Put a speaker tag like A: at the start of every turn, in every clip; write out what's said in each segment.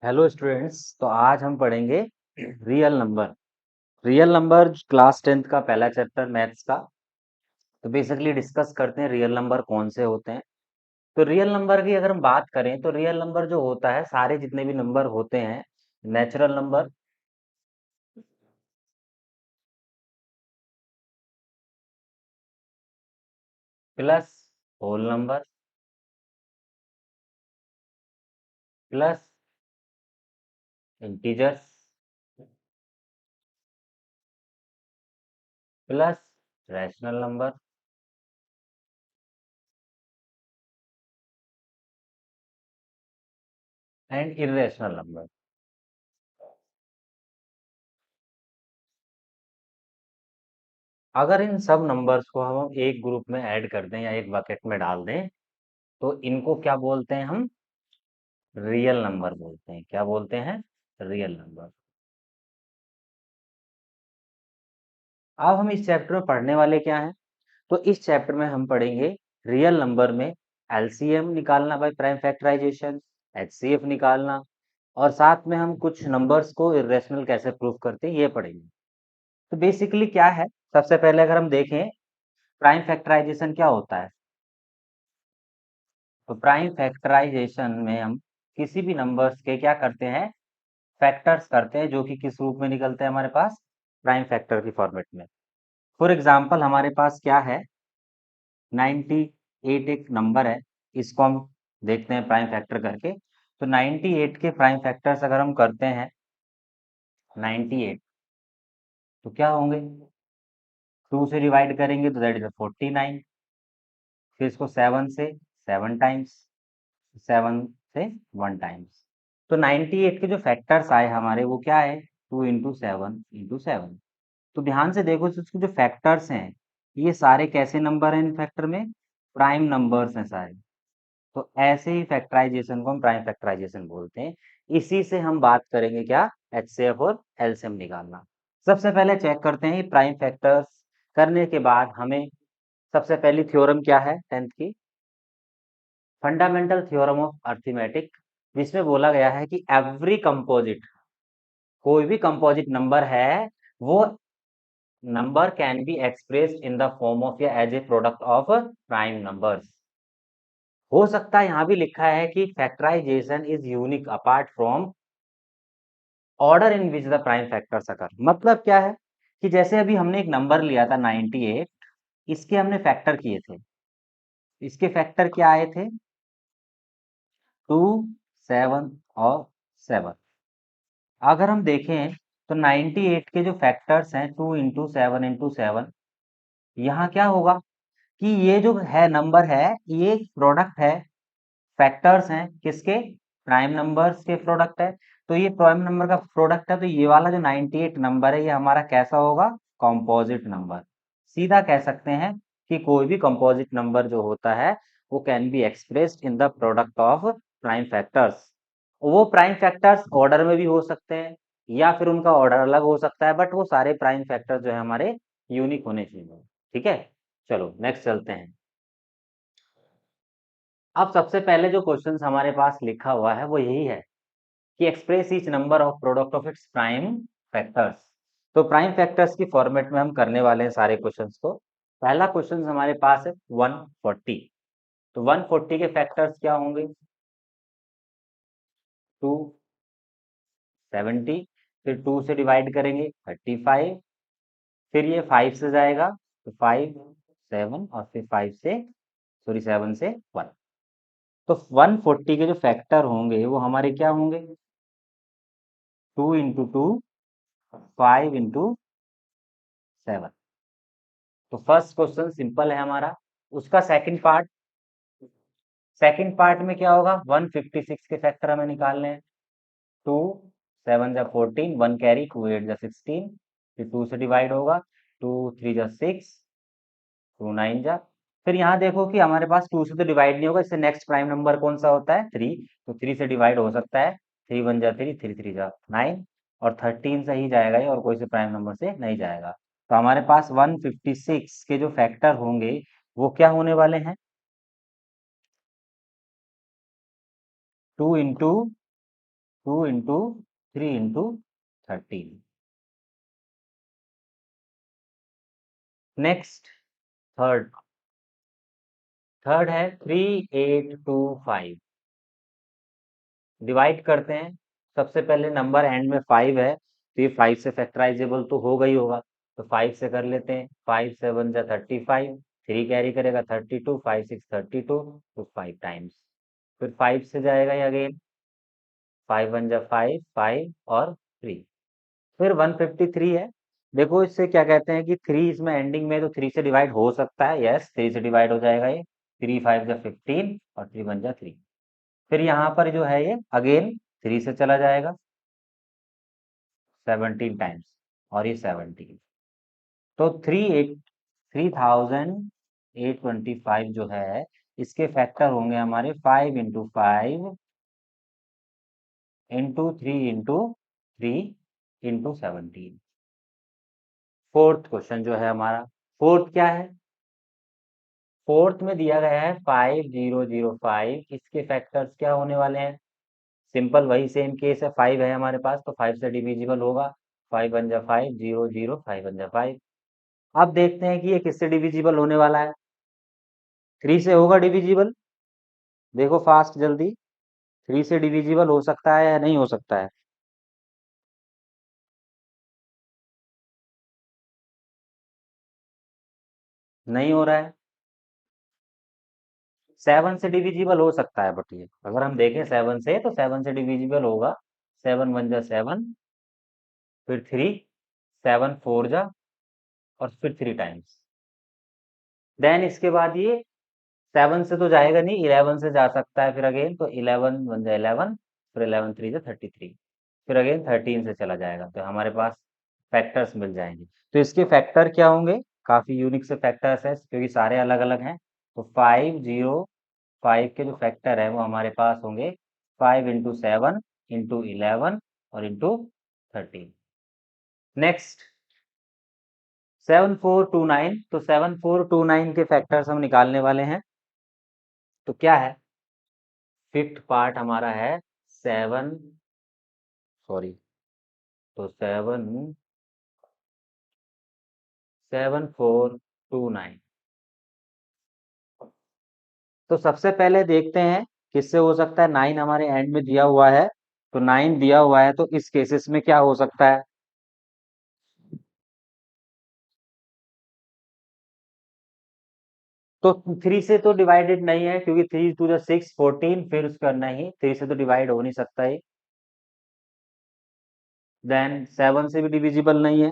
A: Hello students. तो आज हम पढ़ेंगे real number. Real number class 10th का पहला चैप्टर मैथ्स का। तो बेसिकली डिस्कस करते हैं रियल नंबर कौन से होते हैं। तो रियल नंबर की अगर हम बात करें तो रियल नंबर जो होता है, सारे जितने भी नंबर होते हैं, natural number plus whole number plus integers plus rational number and irrational number. अगर इन सब नंबर्स को हम एक ग्रुप में ऐड कर दें या एक बकेट में डाल दें तो इनको क्या बोलते हैं हम? रियल नंबर बोलते हैं। क्या बोलते हैं? Real number. अब हम इस चैप्टर में पढ़ने वाले क्या हैं? तो इस चैप्टर में हम पढ़ेंगे रियल नंबर में एलसीएम निकालना बाय प्राइम फैक्टराइजेशन, एचसीएफ निकालना, और साथ में हम कुछ नंबर्स को इरेशनल कैसे प्रूव करते हैं ये पढ़ेंगे। तो बेसिकली क्या है, सबसे पहले अगर हम देखें प्राइम फैक्टराइजेशन क्या होता है, तो प्राइम फैक्टराइजेशन में हम किसी भी नंबर्स के क्या करते हैं, फैक्टर्स करते हैं, जो कि किस रूप में निकलते हैं हमारे पास, प्राइम फैक्टर की फॉर्मेट में। फॉर एग्जाम्पल हमारे पास क्या है, 98 एक नंबर है, इसको हम देखते हैं प्राइम फैक्टर करके। तो 98 के प्राइम फैक्टर्स अगर हम करते हैं 98, तो क्या होंगे, 2 से डिवाइड करेंगे तो दैट इज 49, फिर इसको 7 से 7 टाइम्स, 7 से 1 टाइम्स। तो 98 के जो फैक्टर्स आए हमारे वो क्या है, 2 इंटू 7 इंटू 7। तो ध्यान से देखो, इसके जो फैक्टर्स हैं ये सारे कैसे नंबर हैं, इन फैक्टर में प्राइम नंबर्स हैं सारे। तो ऐसे ही फैक्टराइजेशन को हम प्राइम फैक्टराइजेशन बोलते हैं। इसी से हम बात करेंगे क्या, एचसीएफ और एलसीएम निकालना। सबसे पहले चेक करते हैं प्राइम फैक्टर्स करने के बाद हमें सबसे पहली थ्योरम क्या है 10th की, फंडामेंटल थ्योरम ऑफ अर्थमेटिक, जिसमें बोला गया है कि एवरी कंपोजिट, कोई भी कंपोजिट नंबर है वो number can be expressed in the form of या as a product of prime numbers. हो सकता है यहाँ भी लिखा है कि factorisation is unique apart from order in which the prime factors occur. मतलब क्या है कि जैसे अभी हमने एक नंबर लिया था 98, इसके हमने फैक्टर किए थे, इसके फैक्टर क्या आए थे, 2, 7 और 7। अगर हम देखें तो 98 के जो फैक्टर्स हैं 2 इंटू 7 इंटू 7, यहाँ क्या होगा कि ये जो है नंबर है ये प्रोडक्ट है, फैक्टर्स हैं किसके, प्राइम नंबर्स के प्रोडक्ट है। तो ये प्राइम नंबर का प्रोडक्ट है, तो ये वाला जो 98 नंबर है ये हमारा कैसा होगा, कंपोजिट नंबर। सीधा कह सकते हैं कि कोई भी कंपोजिट नंबर जो होता है वो can be expressed in the product of prime factors. वो प्राइम फैक्टर्स ऑर्डर में भी हो सकते हैं या फिर उनका ऑर्डर अलग हो सकता है, बट वो सारे प्राइम फैक्टर जो है हमारे यूनिक होने चाहिए। ठीक है, चलो नेक्स्ट चलते हैं। अब सबसे पहले जो क्वेश्चन हमारे पास लिखा हुआ है वो यही है कि express each number of product of its prime factors. तो प्राइम फैक्टर्स की फॉर्मेट में हम करने वाले हैं सारे क्वेश्चंस को। पहला क्वेश्चन हमारे पास है 140। तो 140 के फैक्टर्स क्या होंगे, 270, फिर 2 से डिवाइड करेंगे 35, फिर ये 5 से जाएगा तो 5, 7 और फिर 5 से, सॉरी 7 से 1। तो 140 के जो फैक्टर होंगे वो हमारे क्या होंगे, 2 इंटू 2, 5 इंटू 7। तो फर्स्ट क्वेश्चन सिंपल है हमारा। उसका सेकंड पार्ट में क्या होगा, 156 के फैक्टर हमें निकालने हैं। 2 7 जा 14, 1 कैरी, 2 8 जा 16, फिर 2 से डिवाइड होगा, 2 3 जा 6, 2 9 जा। फिर यहाँ देखो कि हमारे पास 2 से तो डिवाइड नहीं होगा, इससे नेक्स्ट प्राइम नंबर कौन सा होता है, 3। तो 3 से डिवाइड हो सकता है, 3 1 जा 3, 3 3 जा 9, और 13 से ही जाएगा ये, और कोई से प्राइम नंबर से नहीं जाएगा। तो हमारे पास 156 के जो फैक्टर होंगे वो क्या होने वाले हैं, 2 into 2 into 3 into 13। Next third third है 3825। डिवाइड करते हैं। सबसे पहले नंबर एंड में 5 है, तो ये 5 से फैक्टराइजेबल तो होगा ही होगा, तो 5 से कर लेते हैं। 5 7 जा 35, 3 कैरी करेगा 32, 5 6 32, तो 5 टाइम्स। फिर 5 से जाएगा ये अगेन, 5 1 जा 5, 5 और 3। फिर 153 है। देखो इससे क्या कहते हैं कि 3 इसमें एंडिंग में, तो 3 से डिवाइड हो सकता है, यस 3 से डिवाइड हो जाएगा ये। 3 5 जा 15 और 3 1 जा 3। फिर यहाँ पर जो है ये अगेन 3 से चला जाएगा 17 टाइम्स, और ये 17। तो 3825 जो है, इसके फैक्टर होंगे हमारे 5 into 5 into 3 into 3 into 17। Fourth question जो है हमारा, फोर्थ क्या है? फोर्थ में दिया गया है 5005, इसके फैक्टर्स क्या होने वाले हैं? सिंपल वही सेम केस है, 5 है हमारे पास, तो 5 से डिविजिबल होगा। 5 1 जा 5, 0 0, 5 1 जा 5। अब देखते हैं कि ये किससे डिविजिबल होने वाला है। 3 से होगा डिविजिबल। देखो फास्ट जल्दी, 3 से डिविजिबल हो सकता है या नहीं हो सकता है? नहीं हो रहा है। 7 से डिविजिबल हो सकता है, बट ये अगर हम देखें 7 से, तो 7 से डिविजिबल होगा। 7 1 जा 7, फिर 3, 7 4 जा, और फिर 3 टाइम्स। देन इसके बाद ये 7 से तो जाएगा नहीं, 11 से जा सकता है फिर अगेन, तो 11 1 जा 11, फिर 11 3 जा 33, फिर अगेन 13 से चला जाएगा, तो हमारे पास फैक्टर्स मिल जाएंगे। तो इसके फैक्टर क्या होंगे? काफी यूनिक से फैक्टर्स है, क्योंकि सारे अलग अलग हैं। तो 505 के जो फैक्टर है वो हमारे पास होंगे 5 इंटू 7 इंटू 11 और इंटू 13। नेक्स्ट 7429, तो 7429 के फैक्टर्स हम निकालने वाले हैं। तो क्या है? फिफ्थ पार्ट हमारा है 7, सॉरी, तो 7429। तो सबसे पहले देखते हैं किससे हो सकता है। 9 हमारे एंड में दिया हुआ है, तो 9 दिया हुआ है, तो इस केसेस में क्या हो सकता है? तो 3 से तो डिवाइडेड नहीं है, क्योंकि 3 टू द 6 14, फिर उसका नहीं, 3 से तो डिवाइड हो नहीं सकता है। देन 7 से भी डिविजिबल नहीं है।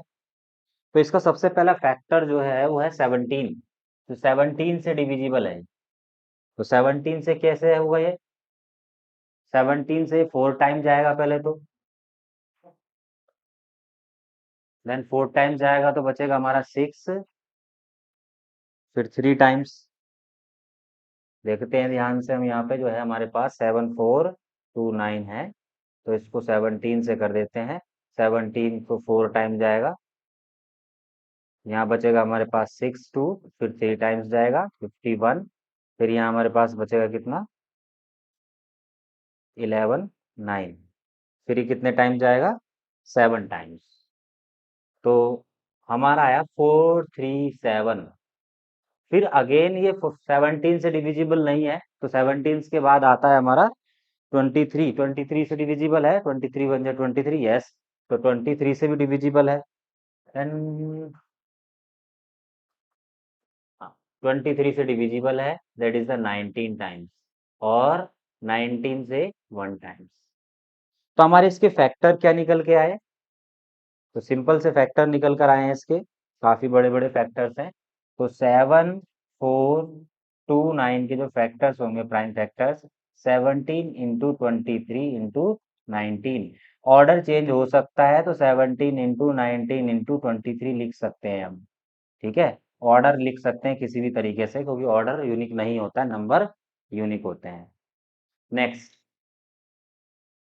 A: तो इसका सबसे पहला फैक्टर जो है वो है 17, तो 17 से डिविजिबल है। तो 17 से कैसे होगा ये? 17 से 4 टाइम जाएगा पहले तो, देन 4 टाइम जाएगा तो बचेगा हमारा 6, फिर 3 टाइम्स। देखते हैं ध्यान से, हम यहाँ पे जो है हमारे पास 7429 है, तो इसको 17 से कर देते हैं। 17 को 4 टाइम जाएगा, यहाँ बचेगा हमारे पास 6 2, फिर 3 टाइम्स जाएगा 51, फिर यहाँ हमारे पास बचेगा कितना? 11 9, फिर ये कितने टाइम जाएगा? 7 टाइम्स। तो हमारा आया 437। फिर अगेन ये 17 से डिविजिबल नहीं है, तो 17 के बाद आता है हमारा 23। 23 से डिविजिबल है, 23 बन जाए 23, यस, तो 23 से भी डिविजिबल है। एंड 23 से डिविजिबल है, दैट इज द 19 टाइम्स, और 19 से 1 टाइम्स। तो हमारे इसके फैक्टर क्या निकल के आए? तो सिंपल से फैक्टर निकल कर आए हैं इसके, काफी बड़े बड़े फैक्टर्स हैं। तो 7429 के जो फैक्टर्स होंगे, prime factors, 17 into 23 into 19। Order change हो सकता है, तो 17 इंटू 19 इंटू 23 लिख सकते हैं हम। ठीक है, ऑर्डर लिख सकते हैं किसी भी तरीके से, क्योंकि ऑर्डर यूनिक नहीं होता, नंबर यूनिक होते हैं। नेक्स्ट,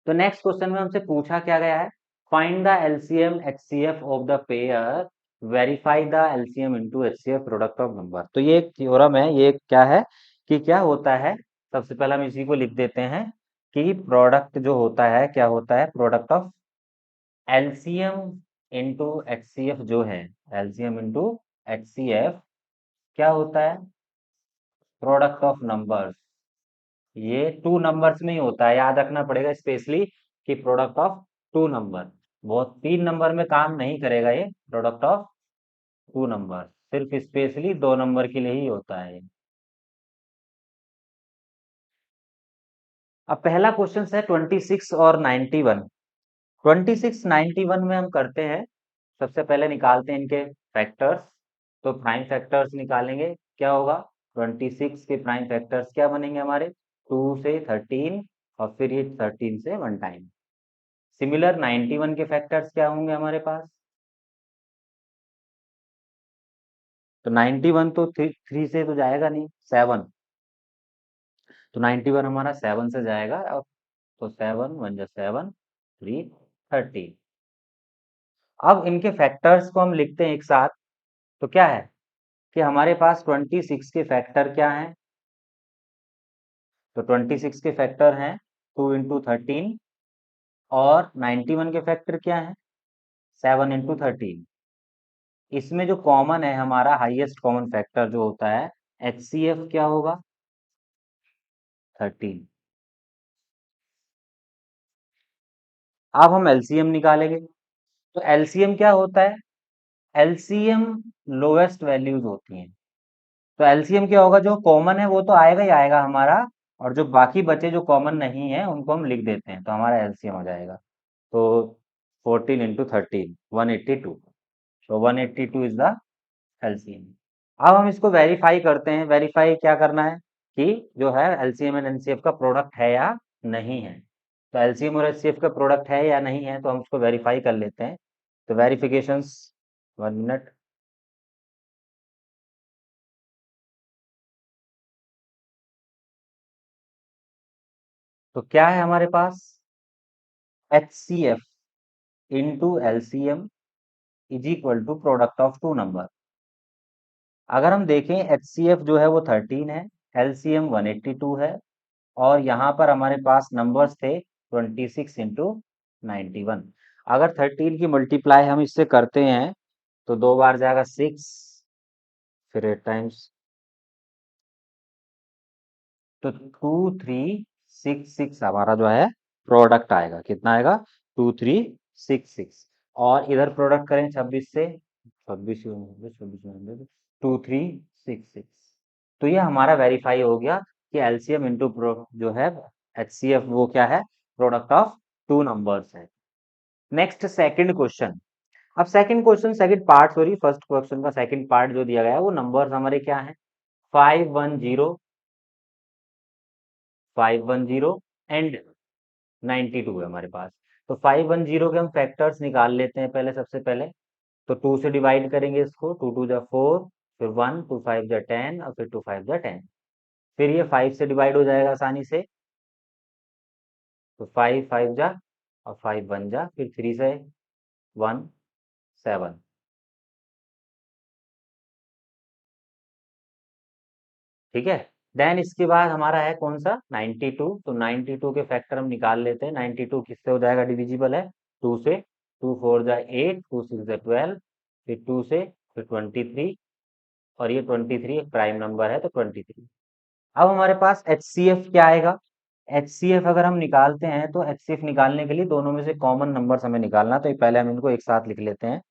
A: तो नेक्स्ट क्वेश्चन में हमसे पूछा क्या गया है? Find the LCM HCF of the pair, verify the LCM into HCF product of number. तो ये एक थ्योरम है, ये क्या है कि क्या होता है? सबसे पहले हम इसी को लिख देते हैं। कि प्रोडक्ट जो होता है क्या होता है, product of LCM into HCF जो है, एलसीएम इंटू एचसीएफ क्या होता है, प्रोडक्ट ऑफ नंबर्स। ये टू नंबर्स में ही होता है, याद रखना पड़ेगा स्पेशली कि प्रोडक्ट ऑफ टू नंबर, बहुत तीन नंबर में काम नहीं करेगा ये प्रोडक्ट ऑफ टू नंबर, सिर्फ स्पेशली दो नंबर के लिए ही होता है। अब पहला क्वेश्चन है 26 और 91। 26 91 में हम करते हैं, सबसे पहले निकालते हैं इनके फैक्टर्स। तो प्राइम फैक्टर्स निकालेंगे, क्या होगा, 26 के प्राइम फैक्टर्स क्या बनेंगे हमारे, 2 से 13 और फिर ये 13 से 1 टाइम। सिमिलर 91 के फैक्टर्स क्या होंगे हमारे पास, तो 91 तो थ्री से तो जाएगा नहीं, 7, तो 91 हमारा 7 से जाएगा। अब तो 7 1 जा 7, 3 13। अब इनके फैक्टर्स को हम लिखते हैं एक साथ, तो क्या है कि हमारे पास 26 के फैक्टर क्या हैं, तो 26 के फैक्टर हैं 2 इंटू 13, और 91 के फैक्टर क्या हैं, 7 इंटू 13। इसमें जो कॉमन है हमारा हाईएस्ट कॉमन फैक्टर जो होता है एचसीएफ क्या होगा, 13। अब हम एलसीएम निकालेंगे, तो एलसीएम क्या होता है, एलसीएम लोएस्ट वैल्यूज होती हैं। तो एलसीएम क्या होगा, जो कॉमन है वो तो आएगा ही आएगा हमारा, और जो बाकी बचे जो कॉमन नहीं है उनको हम लिख देते हैं, तो हमारा एलसीएम हो जाएगा। तो 14 इंटू 13 182, तो 182 इज द एलसीएम। अब हम इसको वेरीफाई करते हैं, वेरीफाई क्या करना है कि जो है एलसीएम एंड एनसीएफ का प्रोडक्ट है या नहीं है। तो एलसीएम और एचसीएफ का प्रोडक्ट है या नहीं है, तो हम उसको वेरीफाई कर लेते हैं। तो वेरिफिकेशंस, 1 मिनट। तो क्या है हमारे पास, H C F into LCM is equal to product of two number. अगर हम देखें एच सी एफ जो है वो 13 है, एलसीएम 182 है, और यहाँ पर हमारे पास नंबर्स थे 26 इंटू 91। अगर 13 की मल्टीप्लाई हम इससे करते हैं तो दो बार जाएगा 6, फिर 8 टाइम्स, तो 2366 हमारा जो है प्रोडक्ट आएगा, कितना आएगा, 2366। और इधर प्रोडक्ट करें 26 से, 2366, तो ये हमारा वेरीफाई हो गया कि एलसीएम इंटू प्रो जो है एचसीएफ वो क्या है, प्रोडक्ट ऑफ टू नंबर्स है। Next second question. अब second question second part, sorry first question का सेकंड पार्ट जो दिया गया है वो नंबर्स हमारे क्या है, 510 510 एंड 92 है हमारे पास। तो 510 के हम फैक्टर्स निकाल लेते हैं पहले, सबसे पहले तो 2 से डिवाइड करेंगे इसको, 2 2 जा 4, फिर 1 2 5 जा 10, और फिर 2 5 जा 10। फिर ये 5 से डिवाइड हो जाएगा आसानी से, तो 5 5 जा और 5 1 जा, फिर 3 से 1 7। ठीक है, देन इसके बाद हमारा है कौन सा, 92। तो 92 के फैक्टर हम निकाल लेते हैं। 92 किससे हो जाएगा डिविजिबल है, 2 से, 2 4 जा 8, 2 6 जा 12, फिर 2 से, फिर 23, और ये 23 एक प्राइम नंबर है तो 23। अब हमारे पास एच सी एफ क्या आएगा, एच सी एफ अगर हम निकालते हैं तो एच सी एफ निकालने के लिए दोनों में से कॉमन नंबर हमें निकालना, तो पहले हम इनको एक साथ लिख लेते हैं।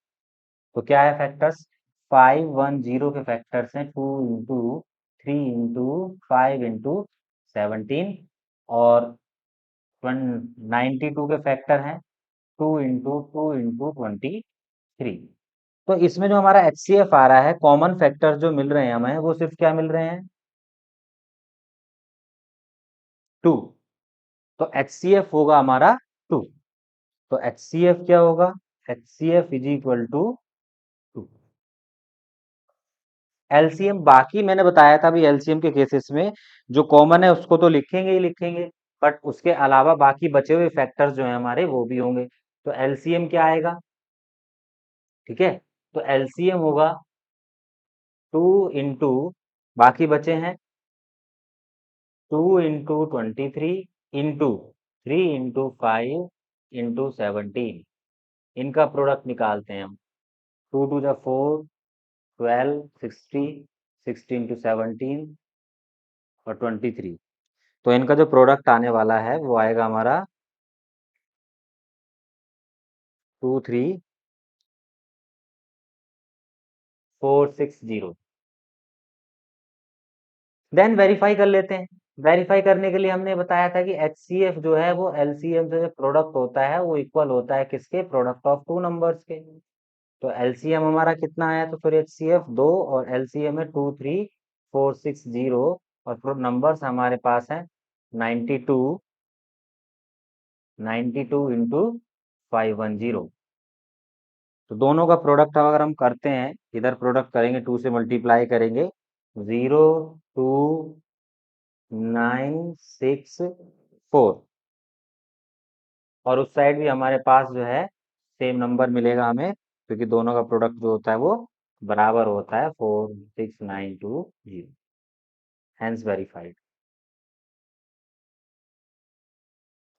A: तो क्या है फैक्टर्स, 510 के फैक्टर्स हैं 2 इंटू 3 इंटू 5 इंटू 17, और 92 के फैक्टर हैं 2 इंटू 23। तो इसमें जो हमारा एच सी एफ आ रहा है, कॉमन फैक्टर जो मिल रहे हैं हमें वो सिर्फ क्या मिल रहे हैं, 2। तो एच सी एफ होगा हमारा 2। तो एच सी एफ क्या होगा, H C F is equal to 2। LCM बाकी मैंने बताया था भी, एलसीएम के केसेस में जो कॉमन है उसको तो लिखेंगे ही लिखेंगे, बट उसके अलावा बाकी बचे हुए फैक्टर्स जो हैं हमारे वो भी होंगे। तो एलसीएम क्या आएगा, ठीक है, तो एलसीएम होगा 2 इंटू, बाकी बचे हैं 2 इंटू 23 इंटू 3 × 5 × 17, इनका प्रोडक्ट निकालते हैं हम। 2 × 4 12 60 16 × 17 और 23। तो इनका जो प्रोडक्ट आने वाला है वो आएगा हमारा 23460। देन वेरीफाई कर लेते हैं। वेरीफाई करने के लिए हमने बताया था कि HCF जो है वो LCM से जो प्रोडक्ट होता है वो इक्वल होता है किसके, प्रोडक्ट ऑफ टू नंबर्स के। तो LCM हमारा कितना आया, तो फिर HCF 2 और LCM है 23460 और नंबर्स हमारे पास है 92 × 510। तो दोनों का प्रोडक्ट अगर हम करते हैं, इधर प्रोडक्ट करेंगे 2 से मल्टीप्लाई करेंगे 02964 और उस साइड भी हमारे पास जो है सेम नंबर मिलेगा हमें, क्योंकि दोनों का प्रोडक्ट जो होता है वो बराबर होता है 46920। Hence verified.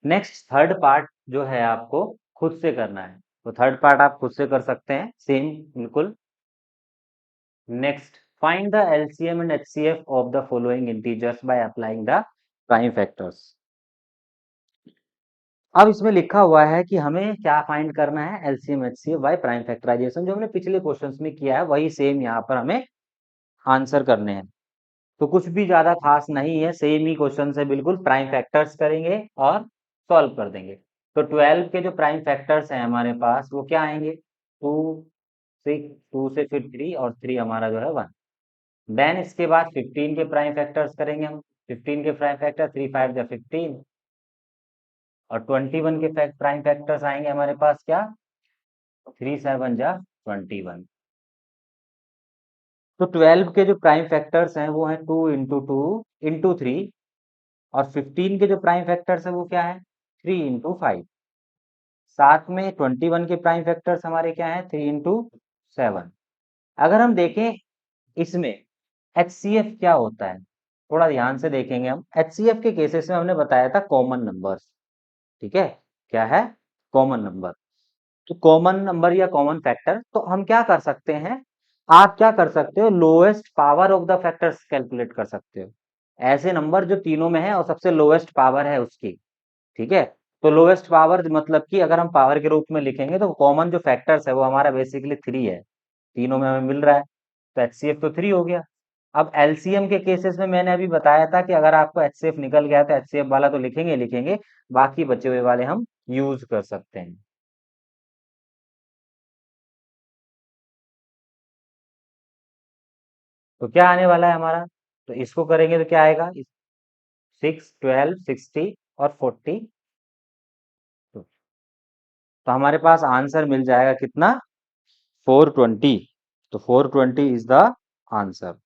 A: Next third part जो है आपको खुद से करना है, तो थर्ड पार्ट आप खुद से कर सकते हैं सेम बिल्कुल। Next, find the LCM and HCF of the following integers by applying the prime factors. अब इसमें लिखा हुआ है कि हमें क्या फाइंड करना है, LCM HCF by prime factorization. जो हमने पिछले क्वेश्चंस में किया है वही सेम यहाँ पर हमें आंसर करने हैं। तो कुछ भी ज्यादा खास नहीं है, सेम ही क्वेश्चन है बिल्कुल। प्राइम फैक्टर्स करेंगे और सॉल्व कर देंगे। तो 12 के जो प्राइम फैक्टर्स हैं हमारे पास वो क्या आएंगे, 2 6 2 से फिर 3 और 3 हमारा जो है 1। देन इसके बाद 15 के प्राइम फैक्टर्स करेंगे हम। 15 के प्राइम फैक्टर 3 5 या 15 और 21 के प्राइम फैक्टर्स आएंगे हमारे पास क्या, 3 7 जा 21। तो 12 के जो प्राइम फैक्टर्स हैं वो हैं 2 × 2 × 3 और 15 के जो प्राइम फैक्टर्स है वो क्या है, 3 × 5। साथ में 21 के प्राइम फैक्टर्स हमारे क्या है, 3 × 7। अगर हम देखें इसमें HCF क्या होता है, थोड़ा ध्यान से देखेंगे हम। HCF के केसेस में हमने बताया था कॉमन नंबर्स, ठीक है, क्या है, कॉमन नंबर। तो कॉमन नंबर या कॉमन फैक्टर, तो हम क्या कर सकते हैं, आप क्या कर सकते हो, lowest power of the factors calculate कर सकते हो। ऐसे नंबर जो तीनों में है और सबसे लोएस्ट पावर है उसकी, ठीक है। तो लोएस्ट पावर मतलब कि अगर हम पावर के रूप में लिखेंगे तो कॉमन जो फैक्टर्स है वो हमारा बेसिकली 3 है, तीनों में हमें मिल रहा है। तो HCF तो 3 हो गया। अब LCM के केसेस में मैंने अभी बताया था कि अगर आपको HCF निकल गया तो HCF वाला तो लिखेंगे लिखेंगे, बाकी बचे हुए वाले हम यूज कर सकते हैं। तो क्या आने वाला है हमारा, तो इसको करेंगे तो क्या आएगा, 6 12 60 और 40। तो हमारे पास आंसर मिल जाएगा कितना, 420। तो 420 is the answer.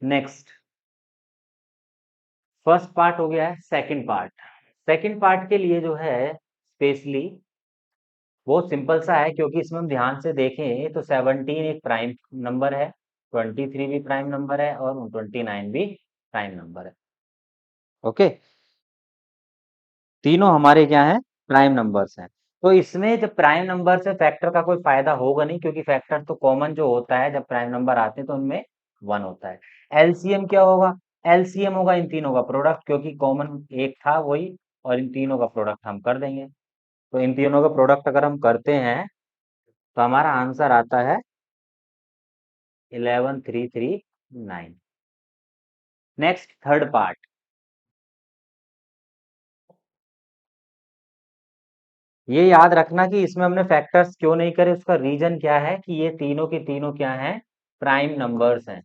A: Next, first part हो गया है, सेकंड पार्ट। सेकंड पार्ट के लिए जो है स्पेशली वो सिंपल सा है, क्योंकि इसमें हम ध्यान से देखें तो 17 एक प्राइम नंबर है, 23 भी प्राइम नंबर है और 29 भी प्राइम नंबर है। ओके, तीनों हमारे क्या हैं, प्राइम नंबर्स हैं। तो इसमें जब प्राइम नंबर से फैक्टर का कोई फायदा होगा नहीं, क्योंकि फैक्टर तो कॉमन जो होता है जब प्राइम नंबर आते हैं तो उनमें 1 होता है। LCM क्या होगा, LCM होगा इन तीनों का प्रोडक्ट, क्योंकि कॉमन एक था वही, और इन तीनों का प्रोडक्ट हम कर देंगे। तो इन तीनों का प्रोडक्ट अगर हम करते हैं तो हमारा आंसर आता है 11339। Next, third part. ये याद रखना कि इसमें हमने फैक्टर्स क्यों नहीं करे, उसका रीजन क्या है कि ये तीनों के तीनों क्या हैं, प्राइम नंबर्स हैं।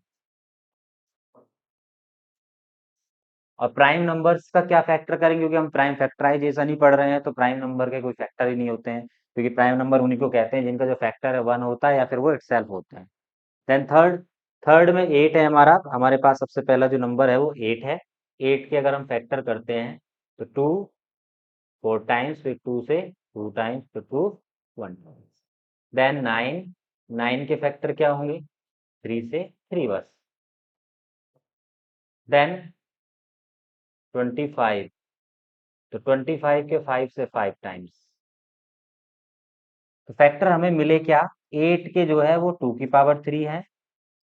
A: और प्राइम नंबर्स का क्या फैक्टर करेंगे, क्योंकि हम प्राइम फैक्टराइजेशन ही पढ़ रहे हैं, तो प्राइम नंबर के कोई फैक्टर ही नहीं होते हैं, क्योंकि प्राइम नंबर उन्हीं को कहते हैं जिनका जो फैक्टर है 1 होता है या फिर वो इटसेल्फ होता है। देन थर्ड, थर्ड में 8 है हमारा, हमारे पास सबसे पहला जो नंबर है वो 8 है। 8 के अगर हम फैक्टर करते हैं तो 2 4 टाइम्स, फिर 2 से 2 टाइम्स, फिर 2 1 टाइम्स। देन 9, 9 के फैक्टर क्या होंगे, 3 से 3 बस। देन 25, तो 25 के 5 से 5 टाइम्स, तो फैक्टर हमें मिले क्या, 8 के जो है वो 2 की पावर 3 है,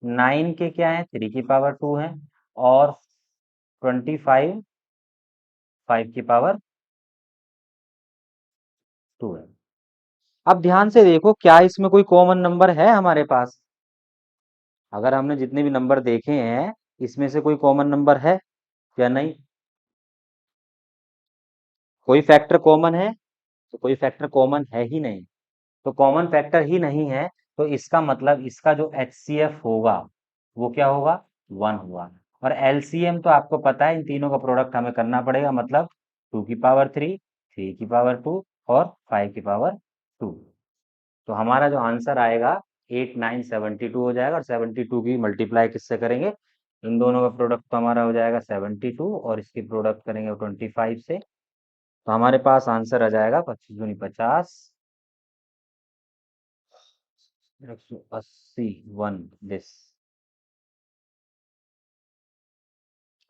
A: 9 के क्या है 3 की पावर 2 है, और 25 5 की पावर 2 है। अब ध्यान से देखो, क्या इसमें कोई कॉमन नंबर है हमारे पास? अगर हमने जितने भी नंबर देखे हैं, इसमें से कोई कॉमन नंबर है या नहीं? कोई फैक्टर कॉमन है? तो कोई फैक्टर कॉमन है ही नहीं, तो कॉमन फैक्टर ही नहीं है, तो इसका मतलब इसका जो एचसीएफ होगा वो क्या होगा, 1 हुआ। और एलसीएम तो आपको पता है, इन तीनों का प्रोडक्ट हमें करना पड़ेगा, मतलब 2 की पावर 3, 3 की पावर 2 और 5 की पावर 2। तो हमारा जो आंसर आएगा 8972 हो जाएगा, और 72 की मल्टीप्लाई किससे करेंगे, इन दोनों का प्रोडक्ट तो हमारा हो जाएगा 72, और इसकी प्रोडक्ट करेंगे 25 से, तो हमारे पास आंसर आ जाएगा 25 दूनी 50, 180 वन दिस।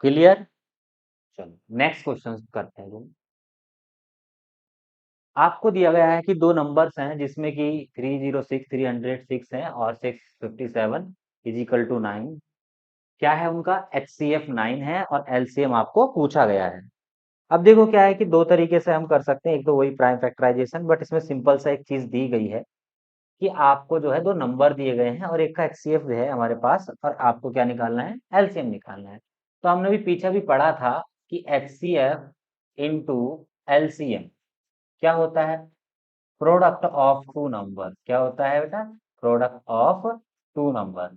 A: क्लियर? चलो नेक्स्ट क्वेश्चन करते हैं। आपको दिया गया है कि दो नंबर्स हैं जिसमें कि 306 306 है और 657 इज इक्वल टू 9। क्या है उनका, एचसीएफ 9 है और एलसीएम आपको पूछा गया है। अब देखो क्या है कि दो तरीके से हम कर सकते हैं, एक तो वही प्राइम फैक्टराइजेशन, बट इसमें सिंपल सा एक चीज दी गई है कि आपको जो है दो नंबर दिए गए हैं और एक का एचसीएफ है हमारे पास, और आपको क्या निकालना है, एलसीएम निकालना है। तो हमने भी पीछे भी पढ़ा था कि एचसीएफ इंटू एलसीएम क्या होता है, प्रोडक्ट ऑफ टू नंबर। क्या होता है बेटा, product of two number.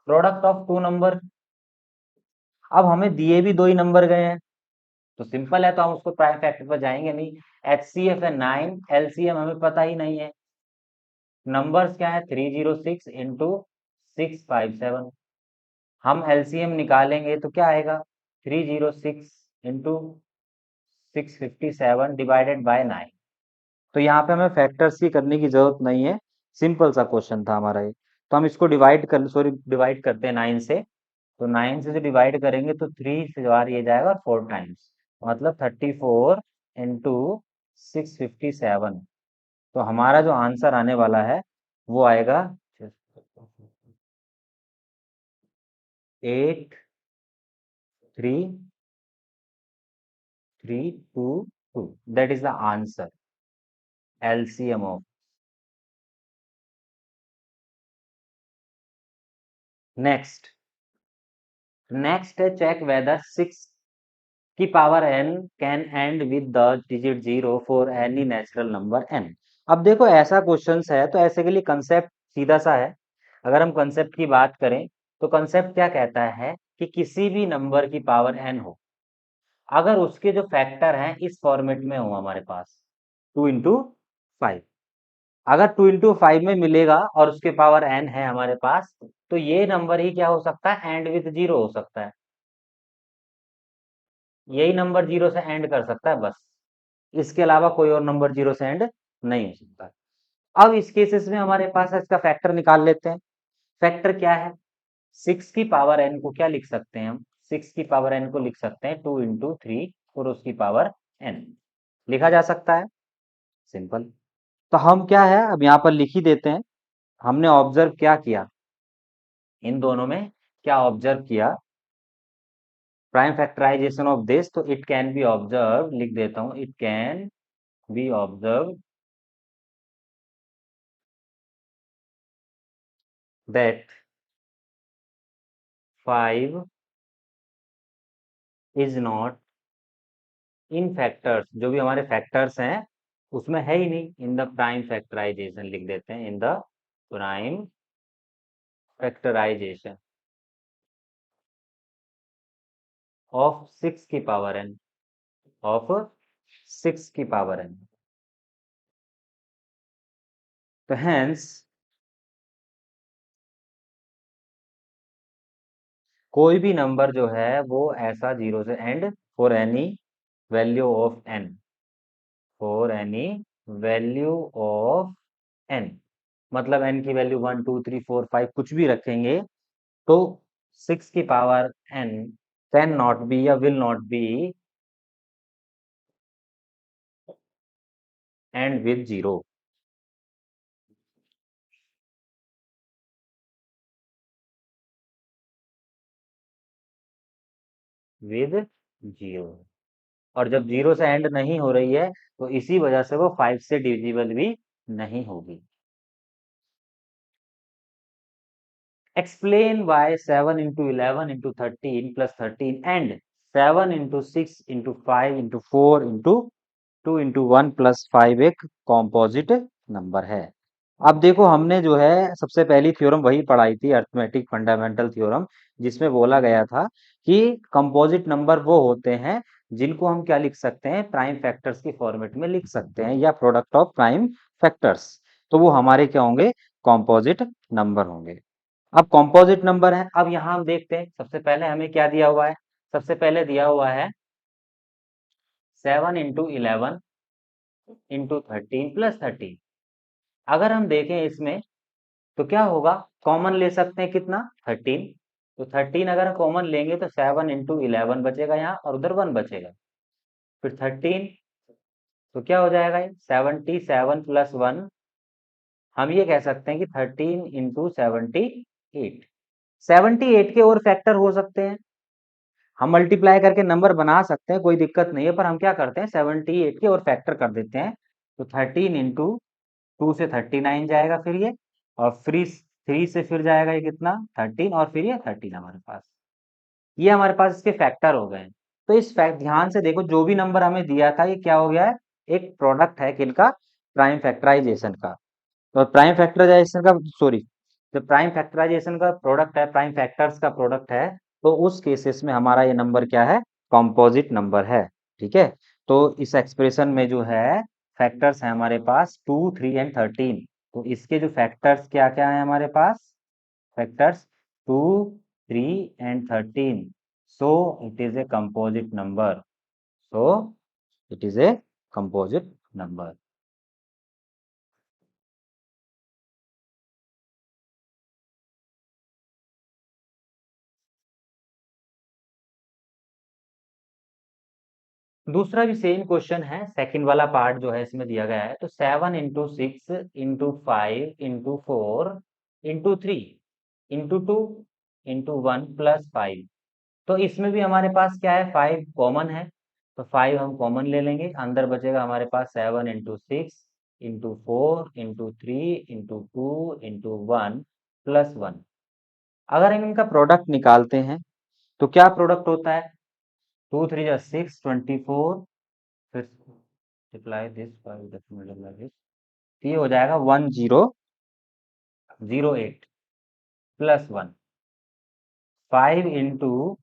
A: Product of two number, अब हमें दिए भी दो ही नंबर गए हैं, तो सिंपल है, तो हम उसको प्राइम फैक्टर पर जाएंगे नहीं। एचसीएफ है 9, एलसीएम हमें पता ही नहीं है। नंबर्स क्या है, 306 इंटू 657। हम एलसीएम निकालेंगे तो क्या आएगा, 306 इंटू 657 डिवाइडेड बाय 9। तो यहाँ पे हमें फैक्टर्स की करने की जरूरत नहीं है, सिंपल सा क्वेश्चन था हमारा ये। तो हम इसको डिवाइड करते हैं 9 से, तो 9 से जो डिवाइड करेंगे तो 3 से बार ये जाएगा 4 टाइम्स, मतलब 34 इंटू 657। तो हमारा जो आंसर आने वाला है वो आएगा 8332। That is the answer, LCM of. Next, next है चेक वेदर 6 की power n can and with the digit 0 for any natural number n। अब देखो ऐसा क्वेश्चन है तो ऐसे के लिए कंसेप्ट सीधा सा है। अगर हम कंसेप्ट की बात करें तो कंसेप्ट क्या कहता है कि किसी भी नंबर की पावर n हो, अगर उसके जो फैक्टर हैं इस फॉर्मेट में हो हमारे पास, 2 into 5, अगर 2 into 5 में मिलेगा और उसके पावर n है हमारे पास, तो ये नंबर ही क्या हो सकता है, एंड विद 0 हो सकता है। यही नंबर 0 से एंड कर सकता है बस, इसके अलावा कोई और नंबर 0 से एंड नहीं हो सकता। अब इस केसेस में हमारे पास इसका फैक्टर निकाल लेते हैं। फैक्टर क्या है, 6 की पावर n को क्या लिख सकते हैं हम, 6 की पावर n को लिख सकते हैं 2 into 3 और उसकी पावर n, लिखा जा सकता है, सिंपल। तो हम क्या है अब यहाँ पर लिख ही देते हैं। हमने ऑब्जर्व क्या किया, इन दोनों में क्या ऑब्जर्व किया, प्राइम फैक्टराइजेशन ऑफ दिस, तो इट कैन बी ऑब्जर्व, लिख देता हूं, it can be observe that 5 is not in factors, जो भी हमारे फैक्टर्स हैं उसमें है ही नहीं, इन द प्राइम फैक्टराइजेशन लिख देते हैं, in the prime factorization of 6 की पावर n, ऑफ 6 की पावर n। तो हेंस कोई भी नंबर जो है वो ऐसा 0 से and, for any value of n, for any value of n, मतलब n की वैल्यू 1 2 3 4 5 कुछ भी रखेंगे, तो 6 की power n cannot be या will not be end with zero. With zero. और जब जीरो से एंड नहीं हो रही है तो इसी वजह से वो 5 से डिविजिबल भी नहीं होगी। Explain why 7 into 11 into 13 plus 13 and 7 into 6 into 5 into 4 into 2 into 1 plus 5 एक कॉम्पोजिट नंबर है। अब देखो हमने जो है सबसे पहली थ्योरम वही पढ़ाई थी, अर्थमेटिक फंडामेंटल थ्योरम, जिसमें बोला गया था कि कंपोजिट नंबर वो होते हैं जिनको हम क्या लिख सकते हैं, प्राइम फैक्टर्स की फॉर्मेट में लिख सकते हैं या प्रोडक्ट ऑफ प्राइम फैक्टर्स। तो वो हमारे क्या होंगे, कॉम्पोजिट नंबर होंगे। अब कॉम्पोजिट नंबर है, अब यहाँ हम देखते हैं सबसे पहले हमें क्या दिया हुआ है। सबसे पहले दिया हुआ है 7 इंटू 11 इंटू 13 प्लस 13। अगर हम देखें इसमें तो क्या होगा, कॉमन ले सकते हैं कितना, 13। तो 13 अगर हम कॉमन लेंगे तो 7 इंटू 11 बचेगा यहाँ और उधर 1 बचेगा। फिर 13 तो क्या हो जाएगा, 77 प्लस 1। हम ये कह सकते हैं कि 13 इंटू 78। 78 के और फैक्टर हो सकते हैं, हम मल्टीप्लाई करके नंबर बना सकते हैं, कोई दिक्कत नहीं है, पर हम क्या करते हैं 78 के और फैक्टर कर देते हैं। तो 13 इंटू 2 से 39 जाएगा फिर ये, और फ्री 3 से फिर जाएगा ये कितना 13, और फिर ये 13 हमारे पास, ये हमारे पास इसके फैक्टर हो गए। तो इस फैक्ट ध्यान से देखो, जो भी नंबर हमें दिया था ये क्या हो गया है, एक प्रोडक्ट है किनका, प्राइम फैक्टराइजेशन का। तो प्राइम फैक्टराइजेशन का, सॉरी, जब प्राइम फैक्टराइजेशन का प्रोडक्ट है, प्राइम फैक्टर्स का प्रोडक्ट है, तो उस केसेस में हमारा ये नंबर क्या है, कॉम्पोजिट नंबर है। ठीक है। तो इस एक्सप्रेशन में जो है फैक्टर्स है हमारे पास 2, 3 एंड 13। तो इसके जो फैक्टर्स क्या क्या है हमारे पास, factors 2, 3 and 13। So it is a composite number. So it is a composite number. दूसरा भी सेम क्वेश्चन है, सेकंड वाला पार्ट जो है इसमें दिया गया है। तो 7 into 6 into 5 into 4 into 3 into 2 into 1 plus 5। तो इसमें भी हमारे पास क्या है, 5 कॉमन है, तो 5 हम कॉमन ले लेंगे, अंदर बचेगा हमारे पास 7 into 6 into 4 into 3 into 2 into 1 plus 1। अगर हम इनका प्रोडक्ट निकालते हैं तो क्या प्रोडक्ट होता है, 2 3 जा 6 24, फिर multiply this by this multiply this, तो ये हो जाएगा 1008 प्लस 1, 5 इंटू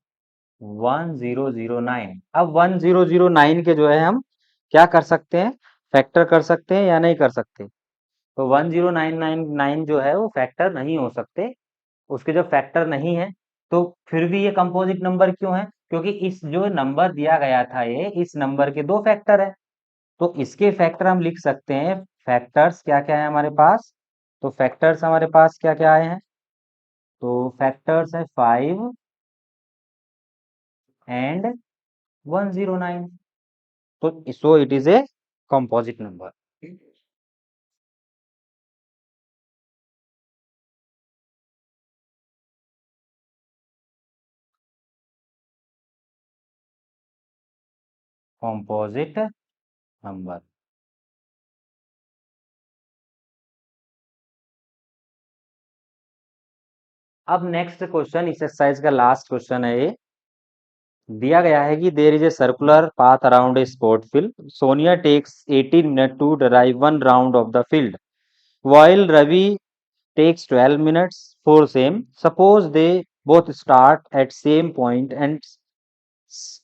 A: 1009। अब 1009 के जो है हम क्या कर सकते हैं, फैक्टर कर सकते हैं या नहीं कर सकते। तो 10999 जो है वो फैक्टर नहीं हो सकते, उसके जो फैक्टर नहीं है, तो फिर भी ये कंपोजिट नंबर क्यों है, क्योंकि इस जो नंबर दिया गया था ये, इस नंबर के दो फैक्टर है। तो इसके फैक्टर हम लिख सकते हैं, फैक्टर्स क्या क्या है हमारे पास। तो फैक्टर्स हमारे पास क्या क्या आए हैं, तो फैक्टर्स है 5 एंड 109। तो so it is a composite number. Composite number. अब नेक्स्ट क्वेश्चन, इस एक्सरसाइज का लास्ट क्वेश्चन है ये। दिया गया है कि there is a circular path around a sport field, Sonia takes 18 minute to drive one round of the field, while Ravi takes 12 minutes for same. Suppose they both start at same point and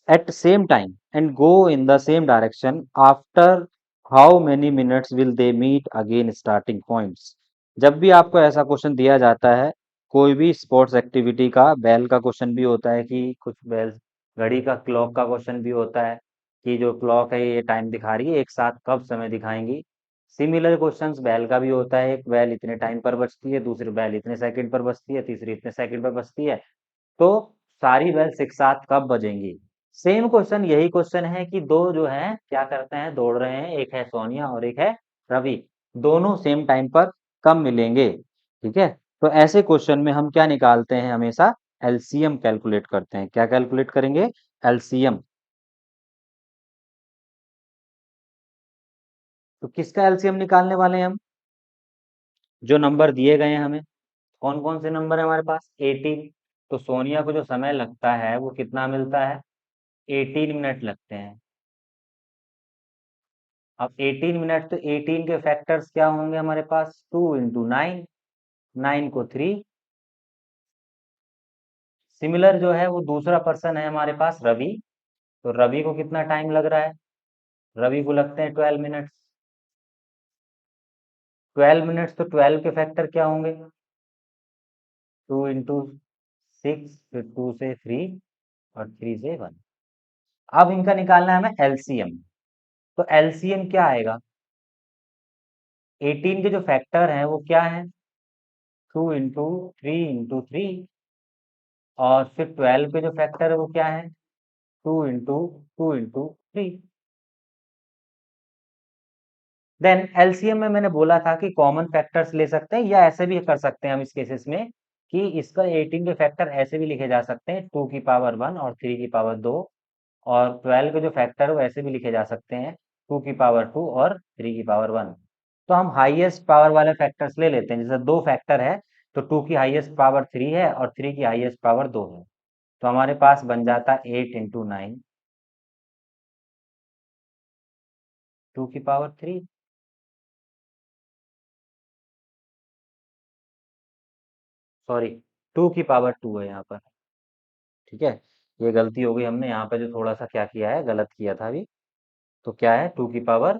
A: at same time and go in the same direction. After how many minutes will they meet again starting points? जब भी आपको ऐसा question दिया जाता है, कोई भी sports activity का, बैल का क्वेश्चन भी होता है कि कुछ बैल, घड़ी का क्लॉक का क्वेश्चन भी होता है कि जो क्लॉक है ये टाइम दिखा रही है, एक साथ कब समय दिखाएंगी। सिमिलर क्वेश्चंस बैल का भी होता है, एक बैल इतने टाइम पर बचती है, दूसरी बैल इतने सेकंड पर बचती है, तीसरी इतने सेकंड पर बचती है। तो सारी बेल्स एक साथ कब बजेंगी। सेम क्वेश्चन, यही क्वेश्चन है कि दो जो है क्या करते हैं, दौड़ रहे हैं, एक है सोनिया और एक है रवि, दोनों सेम टाइम पर कब मिलेंगे। ठीक है, तो ऐसे क्वेश्चन में हम क्या निकालते हैं, हमेशा एलसीएम कैलकुलेट करते हैं। क्या कैलकुलेट करेंगे, एलसीएम। तो किसका एलसीएम निकालने वाले हैं हम, जो नंबर दिए गए हैं हमें। कौन कौन से नंबर है हमारे पास, 18। तो सोनिया को जो समय लगता है वो कितना मिलता है, 18 मिनट लगते हैं। अब 18 मिनट, तो 18 के फैक्टर्स क्या होंगे हमारे पास, 2 × 9, 9 को 3। सिमिलर जो है वो दूसरा पर्सन है हमारे पास रवि। तो रवि को कितना टाइम लग रहा है, रवि को लगते हैं 12 मिनट्स। 12 मिनट्स, तो 12 के फैक्टर क्या होंगे, 2 × 6, फिर 2 से 3 और 3 से 1। अब इनका निकालना है हमें एलसीएम। तो एलसीएम क्या आएगा, 18 के जो फैक्टर हैं वो क्या है, 2 × 3 × 3, और फिर 12 के जो फैक्टर है वो क्या है, 2 × 2 × 3। देन एलसीएम में मैंने बोला था कि कॉमन फैक्टर्स ले सकते हैं, या ऐसे भी कर सकते हैं हम इस केसेस में कि इसका 18 के फैक्टर ऐसे भी लिखे जा सकते हैं, 2 की पावर 1 और 3 की पावर 2। और 12 के जो फैक्टर है वो ऐसे भी लिखे जा सकते हैं, 2 की पावर 2 और 3 की पावर 1। तो हम हाईएस्ट पावर वाले फैक्टर्स ले लेते हैं, जैसे दो फैक्टर है तो 2 की हाईएस्ट पावर 3 है और 3 की हाईएस्ट पावर 2 है। तो हमारे पास बन जाता 8 × 9, 2 की पावर 3। सॉरी, 2 की पावर 2 है यहाँ पर। ठीक है, ये गलती हो गई, हमने यहाँ पे जो थोड़ा सा क्या किया है, गलत किया था अभी। तो क्या है, 2 की पावर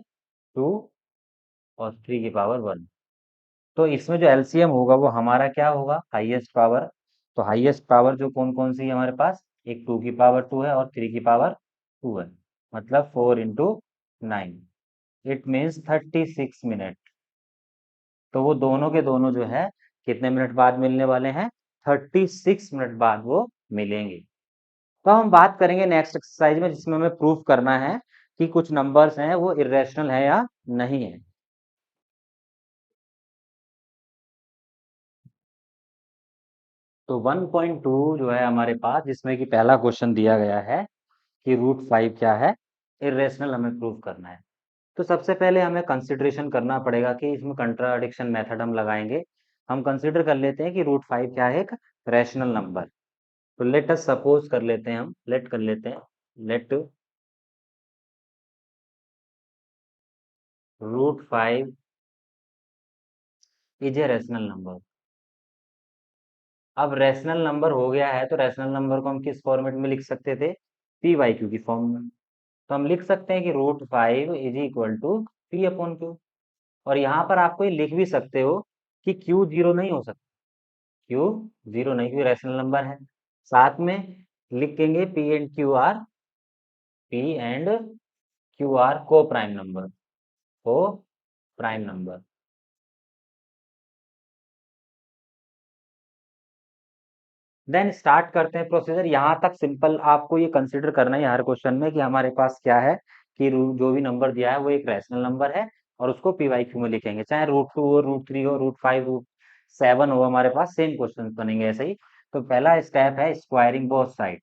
A: 2 और 3 की पावर 1। तो इसमें जो एलसीएम होगा वो हमारा क्या होगा, हाईएस्ट पावर। तो हाईएस्ट पावर जो कौन कौन सी है हमारे पास, एक 2 की पावर 2 है और 3 की पावर 2 है, मतलब 4 × 9, इट मीन्स 36 मिनट। तो वो दोनों के दोनों जो है कितने मिनट बाद मिलने वाले हैं, 36 मिनट बाद वो मिलेंगे। तो हम बात करेंगे नेक्स्ट एक्सरसाइज में, जिसमें हमें प्रूफ करना है कि कुछ नंबर्स हैं वो इरेशनल है या नहीं है। तो 1.2 जो है हमारे पास, जिसमें कि पहला क्वेश्चन दिया गया है कि √5 क्या है, इरेशनल हमें प्रूव करना है। तो सबसे पहले हमें कंसिडरेशन करना पड़ेगा कि इसमें कंट्राडिक्शन मेथड हम लगाएंगे। हम कंसिडर कर लेते हैं कि √5 क्या है, एक रैशनल नंबर। तो लेट अस सपोज कर लेते हैं, हम लेट कर लेते हैं, let √5 is a rational number. अब रैशनल नंबर हो गया है तो रैशनल नंबर को हम किस फॉर्मेट में लिख सकते थे, पी बाई क्यू की फॉर्म में। तो हम लिख सकते हैं कि √5 इज इक्वल टू P/Q। और यहाँ पर आपको ये लिख भी सकते हो कि Q 0 नहीं हो सकता, Q 0 नहीं, क्योंकि रैशनल नंबर है। साथ में लिखेंगे P and Q are coprime number, को प्राइम नंबर। देन स्टार्ट करते हैं प्रोसीजर। यहाँ तक सिंपल आपको ये कंसिडर करना है हर क्वेश्चन में कि हमारे पास क्या है, कि जो भी नंबर दिया है वो एक रैशनल नंबर है, और उसको पी वाई क्यू में लिखेंगे, चाहे √2 हो, √3 हो, √5 √7 हो, हमारे पास सेम क्वेश्चन बनेंगे ऐसे ही। तो पहला स्टेप है squaring both side,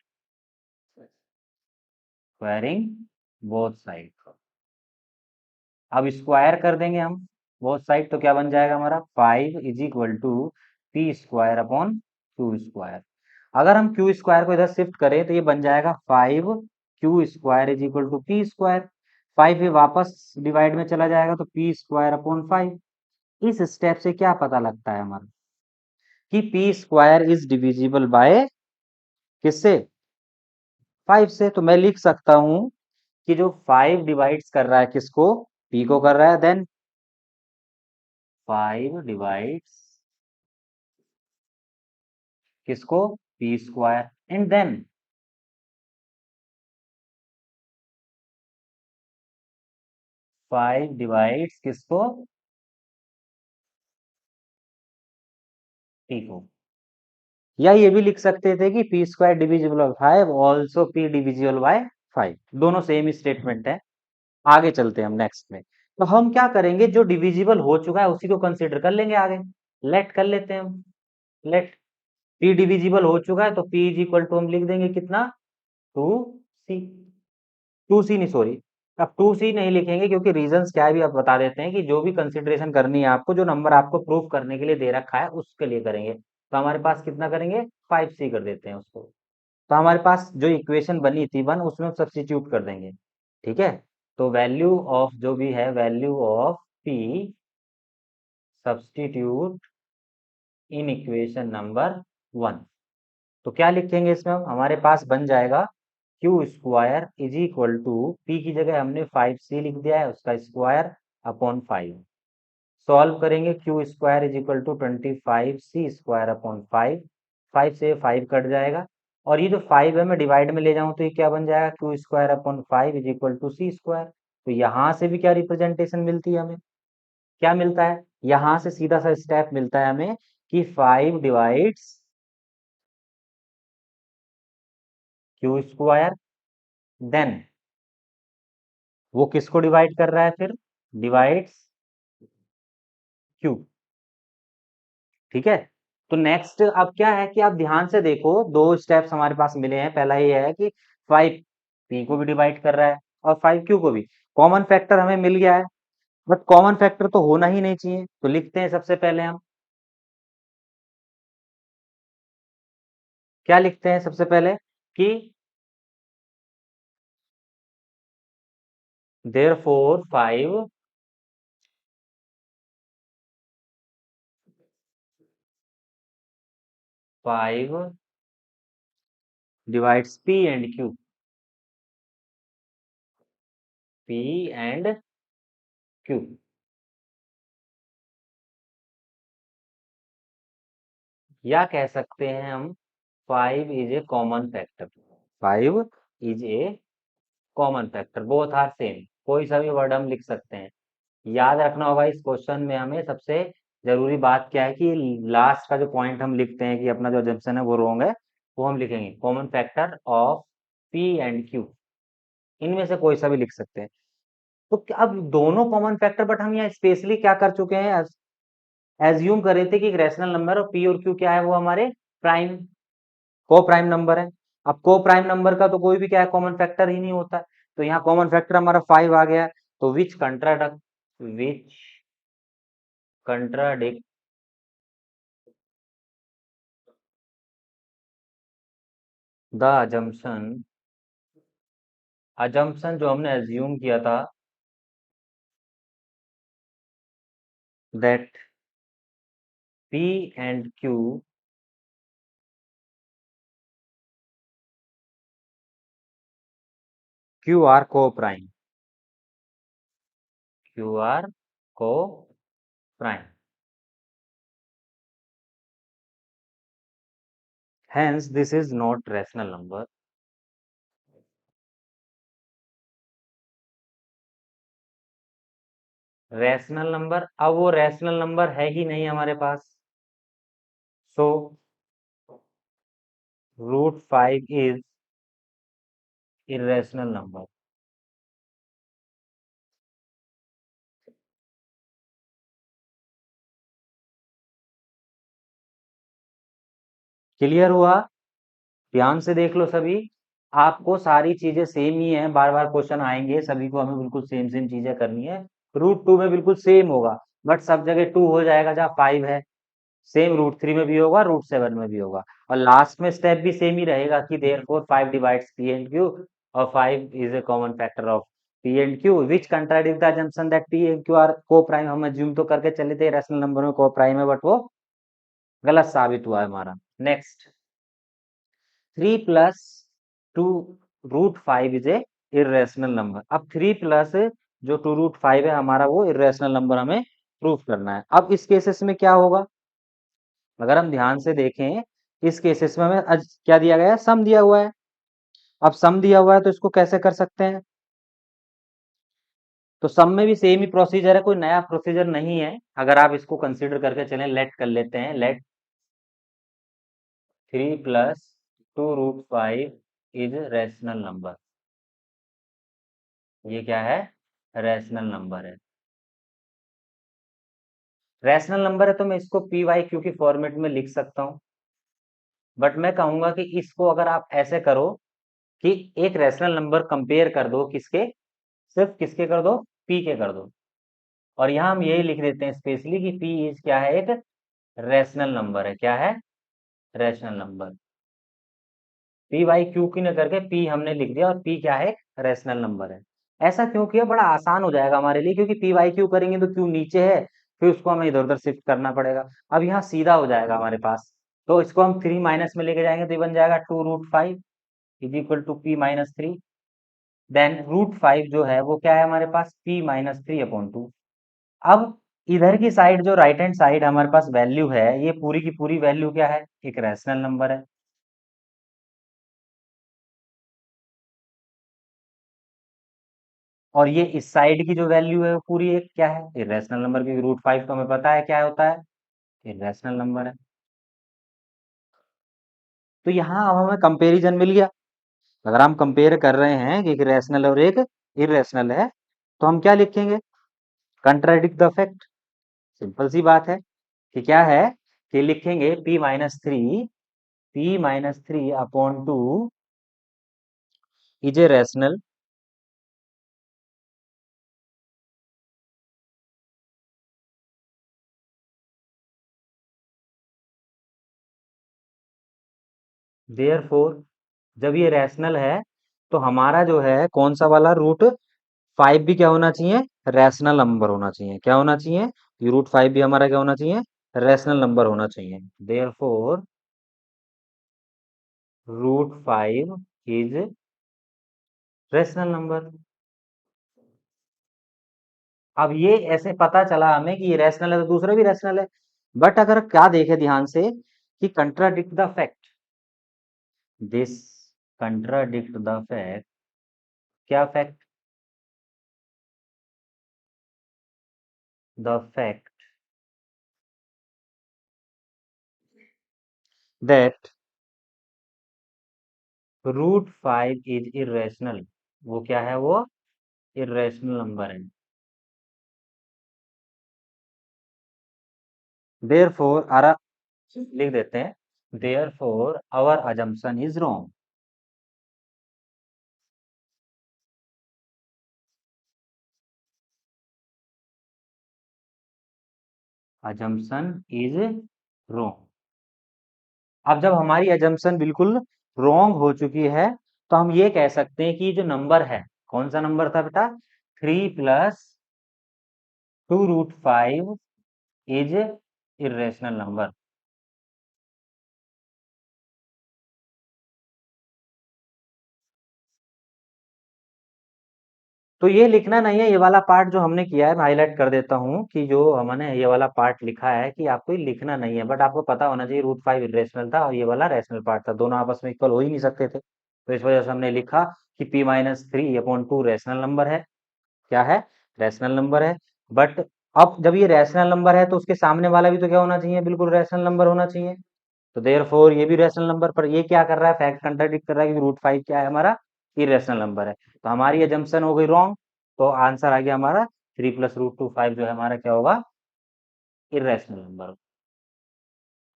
A: squaring both side. अब स्क्वायर कर देंगे हम बोथ साइड, तो क्या बन जाएगा हमारा, 5 is equal to P² / Q²। अगर हम Q² को इधर शिफ्ट करें तो ये बन जाएगा 5Q² is equal to P²। 5 ये वापस डिवाइड में चला जाएगा तो P² / 5। इस स्टेप से क्या पता लगता है हमारा, कि P² इज डिविजिबल बाय किससे, 5 से। तो मैं लिख सकता हूं कि जो 5 डिवाइड्स कर रहा है किसको, P को कर रहा है, देन 5 डिवाइड्स किसको, P², एंड देन 5 डिवाइड्स किसको, P को। या ये भी लिख सकते थे कि P square divisible by 5 also P divisible by 5, दोनों सेम ही स्टेटमेंट है। आगे चलते हैं हम नेक्स्ट में। तो हम क्या करेंगे, जो डिविजिबल हो चुका है उसी को कंसीडर कर लेंगे आगे। लेट कर लेते हैं हम। लेट पी डिविजिबल हो चुका है तो पी इज इक्वल टू हम लिख देंगे कितना, 2c। 2c नहीं, सॉरी, अब 2c नहीं लिखेंगे क्योंकि रीजंस क्या है भी आप बता देते हैं कि जो भी कंसिडरेशन करनी है आपको, जो नंबर आपको प्रूव करने के लिए दे रखा है उसके लिए करेंगे। तो हमारे पास कितना करेंगे, 5c कर देते हैं उसको। तो हमारे पास जो इक्वेशन बनी थी 1 उसमें हम सब्स्टिट्यूट कर देंगे। ठीक है, तो वैल्यू ऑफ जो भी है, value of p substitute in equation number 1। तो क्या लिखेंगे इसमें हम, हमारे पास बन जाएगा Q square is equal to, P की जगह हमने 5c लिख दिया है, उसका स्क्वायर अपॉन 5। सॉल्व करेंगे, Q square is equal to 25c square upon 5। 5 से 5 कट जाएगा, और ये जो 5 है मैं डिवाइड में ले जाऊं तो ये क्या बन जाएगा, Q square upon 5 is equal to C square. तो यहाँ से भी क्या रिप्रेजेंटेशन मिलती है हमें, क्या मिलता है, यहाँ से सीधा सा स्टेप मिलता है हमें कि 5 डिवाइड्स क्यू स्क्वायर, देन वो किसको डिवाइड कर रहा है फिर, डिवाइड्स क्यू। ठीक है, तो नेक्स्ट अब क्या है कि आप ध्यान से देखो, दो स्टेप्स हमारे पास मिले हैं। पहला ये है कि 5 पी को भी डिवाइड कर रहा है और 5 क्यू को भी। कॉमन फैक्टर हमें मिल गया है, बट कॉमन फैक्टर तो होना ही नहीं चाहिए, तो लिखते हैं सबसे पहले हम क्या लिखते हैं सबसे पहले कि therefore 5 divides P and Q, P and Q. या कह सकते हैं हम 5 is a common factor, 5 is a common factor, both are same, कोई सा भी वर्ड हम लिख सकते हैं। याद रखना होगा इस क्वेश्चन में हमें सबसे जरूरी बात क्या है कि लास्ट का जो पॉइंट हम लिखते हैं कि अपना जो अजम्पशन है वो रॉन्ग है, वो हम लिखेंगे common factor of P and Q, इनमें से कोई सा भी लिख सकते हैं। तो अब दोनों कॉमन फैक्टर, बट हम यहाँ स्पेशली क्या कर चुके हैं, एज्यूम कर रहे थे कि एक रैशनल नंबर और पी और क्यू क्या है, वो हमारे प्राइम को प्राइम नंबर है। अब को प्राइम नंबर का तो कोई भी क्या है, कॉमन फैक्टर ही नहीं होता। तो यहाँ कॉमन फैक्टर हमारा 5 आ गया, तो विच कंट्राडिक्ट द अजम्पशन, अजम्पशन जो हमने एज्यूम किया था that P and Q are को प्राइम, क्यू आर को prime, hence this is not rational number। Rational number, अब वो रैशनल नंबर है ही नहीं हमारे पास, सो √5 इज इरेशनल नंबर। क्लियर हुआ, ध्यान से देख लो सभी, आपको सारी चीजें सेम ही है, बार बार क्वेश्चन आएंगे, सभी को हमें बिल्कुल सेम सेम चीजें करनी है। √2 में बिल्कुल सेम होगा, बट सब जगह 2 हो जाएगा जहाँ 5 है, सेम √3 में भी होगा, √7 में भी होगा, और लास्ट में स्टेप भी सेम ही रहेगा कि therefore 5 divides P and Q, और 5 is a common factor of P and Q which contradict the assumption that P and Q are को प्राइम। हम अज्यूम तो करके चले थे रैशनल नंबर में को प्राइम है, बट वो गलत साबित हुआ है हमारा। Next, 3 plus 2 √5 is a irrational number. अब 3 प्लस जो 2 √5 है हमारा, वो इरेशनल नंबर हमें प्रूफ करना है। अब इस केसेस में क्या होगा, अगर हम ध्यान से देखें, इस केसेस में हमें क्या दिया गया है, सम दिया हुआ है। अब सम दिया हुआ है तो इसको कैसे कर सकते हैं, तो सम में भी सेम ही प्रोसीजर है, कोई नया प्रोसीजर नहीं है। अगर आप इसको कंसीडर करके चलें, लेट कर लेते हैं, लेट 3 प्लस 2√5 इज रैशनल नंबर। ये क्या है? रैशनल नंबर है। रैशनल नंबर है तो मैं इसको पी वाई क्यू की फॉर्मेट में लिख सकता हूँ, बट मैं कहूंगा कि इसको अगर आप ऐसे करो कि एक रैशनल नंबर कंपेयर कर दो किसके, सिर्फ किसके कर दो, पी के कर दो। और यहाँ हम यही लिख देते हैं स्पेशली कि पी इज क्या है, एक रैशनल नंबर है। क्या है? Rational number. P by Q की न करके पी हमने लिख दिया, और पी क्या है? रैशनल नंबर है। ऐसा क्यों किया? बड़ा आसान हो जाएगा हमारे लिए, क्योंकि पी वाई क्यू करेंगे तो क्यू नीचे है, फिर उसको हमें इधर उधर शिफ्ट करना पड़ेगा। अब यहाँ सीधा हो जाएगा हमारे पास, तो इसको हम 3 माइनस में लेके जाएंगे तो ये बन जाएगा 2√5 is equal to P minus 3। Then √5 जो है वो क्या है हमारे पास? P minus 3/2। अब इधर की साइड जो राइट हैंड साइड हमारे पास वैल्यू है, ये पूरी की पूरी वैल्यू क्या है? एक रैशनल नंबर है। और ये इस साइड की जो वैल्यू है वो पूरी एक क्या है? इरेशनल नंबर, क्योंकि √5 तो हमें पता है क्या होता है, इरेशनल नंबर है। तो यहाँ अब हमें कंपैरिजन मिल गया। अगर हम कंपेयर कर रहे हैं कि एक रैशनल और एक इरेशनल है, तो हम क्या लिखेंगे? Contradict the fact. सिंपल सी बात है कि क्या है, कि लिखेंगे p-3 is a rational, therefore जब ये रैशनल है तो हमारा जो है कौन सा वाला, √5 भी क्या होना चाहिए? रैशनल नंबर होना चाहिए। क्या होना चाहिए? ये √5 भी हमारा क्या होना चाहिए? रैशनल नंबर होना चाहिए। Therefore √5 is rational number. अब ये ऐसे पता चला हमें कि ये रैशनल है तो दूसरा भी रैशनल है, बट अगर क्या देखे ध्यान से कि contradict the fact, this contradict the fact. क्या फैक्ट? The fact that √5 is irrational. वो क्या है? वो इरेशनल नंबर है। देयरफॉर आरा लिख देते हैं, therefore our assumption is wrong. Assumption is wrong. अब जब हमारी अजम्पशन बिल्कुल रॉन्ग हो चुकी है, तो हम ये कह सकते हैं कि जो नंबर है, कौन सा नंबर था बेटा? 3 प्लस 2√5 इज इरेशनल नंबर। तो ये लिखना नहीं है, ये वाला पार्ट जो हमने किया है मैं हाईलाइट कर देता हूँ, कि जो हमने ये वाला पार्ट लिखा है कि आपको ये लिखना नहीं है, बट आपको पता होना चाहिए √5 इरेशनल था और ये वाला रैशनल पार्ट था, दोनों आपस में इक्वल हो ही नहीं सकते थे, तो इस वजह से हमने लिखा कि p-3/2 रैशनल नंबर है। क्या है? रैशनल नंबर है। बट अब जब ये रैशनल नंबर है तो उसके सामने वाला भी तो क्या होना चाहिए? बिल्कुल रैशनल नंबर होना चाहिए। तो देयरफॉर ये भी रैशनल नंबर, पर ये क्या कर रहा है? फैक्ट कंट्राडिक्ट कर रहा है कि √5 क्या है हमारा? इरेशनल नंबर है। तो हमारी एजम्पशन हो गई रॉन्ग, तो आंसर आ गया हमारा 3 प्लस √5 जो है हमारा क्या होगा? Irrational number.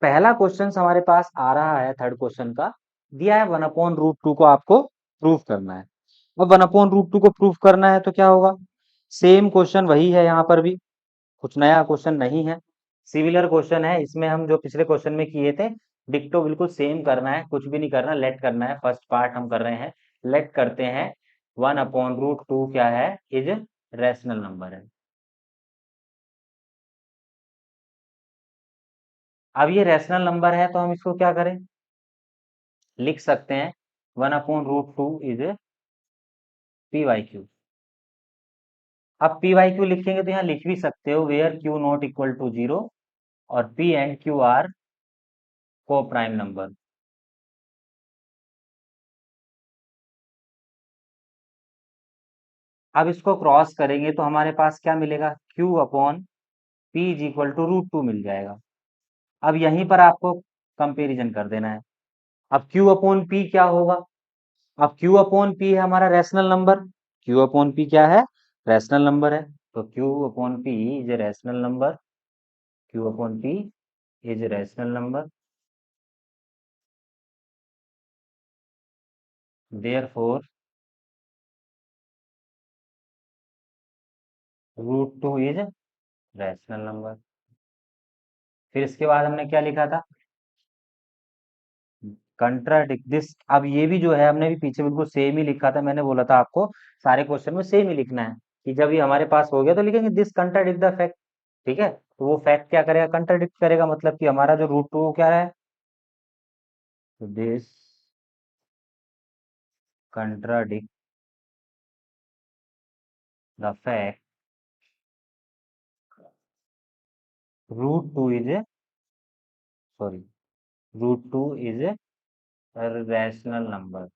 A: पहला क्वेश्चन हमारे पास आ रहा है, थर्ड क्वेश्चन का दिया है 1/√2 को आपको प्रूव करना है। अब 1/√2 को प्रूव करना है तो क्या होगा? सेम क्वेश्चन वही है, यहाँ पर भी कुछ नया क्वेश्चन नहीं है, सिमिलर क्वेश्चन है। इसमें हम जो पिछले क्वेश्चन में किए थे डिक्टो बिल्कुल सेम करना है, कुछ भी नहीं करना, लेट करना है। फर्स्ट पार्ट हम कर रहे हैं, लेट करते हैं। 1/√2 क्या है? इज रैशनल नंबर है। अब ये रैशनल नंबर है तो हम इसको क्या करें? लिख सकते हैं 1/√2 इज पी वाई क्यू। अब पी वाई क्यू लिखेंगे तो यहाँ लिख भी सकते हो where Q not equal to 0 और P and Q are coprime number. अब इसको क्रॉस करेंगे तो हमारे पास क्या मिलेगा? Q/P इज इक्वल टू √2 मिल जाएगा। अब यहीं पर आपको कंपेरिजन कर देना है। अब Q अपॉन P क्या होगा? अब Q अपॉन P है हमारा rational number. Q upon P क्या है? रैशनल नंबर है। तो Q upon P is a rational number. Q upon P is a rational number. Therefore √2 is rational number. फिर इसके बाद हमने क्या लिखा था? Contradict this. अब ये भी जो है हमने भी पीछे बिल्कुल सेम ही लिखा था। मैंने बोला था आपको सारे क्वेश्चन में सेम ही लिखना है, कि जब ये हमारे पास हो गया तो लिखेंगे दिस कंट्राडिक्ट द फैक्ट। ठीक है, तो वो फैक्ट क्या करेगा? कंट्राडिक्ट करेगा, मतलब कि हमारा जो √2 क्या है, तो this contradict the fact √2 is a, sorry, √2 is a rational number.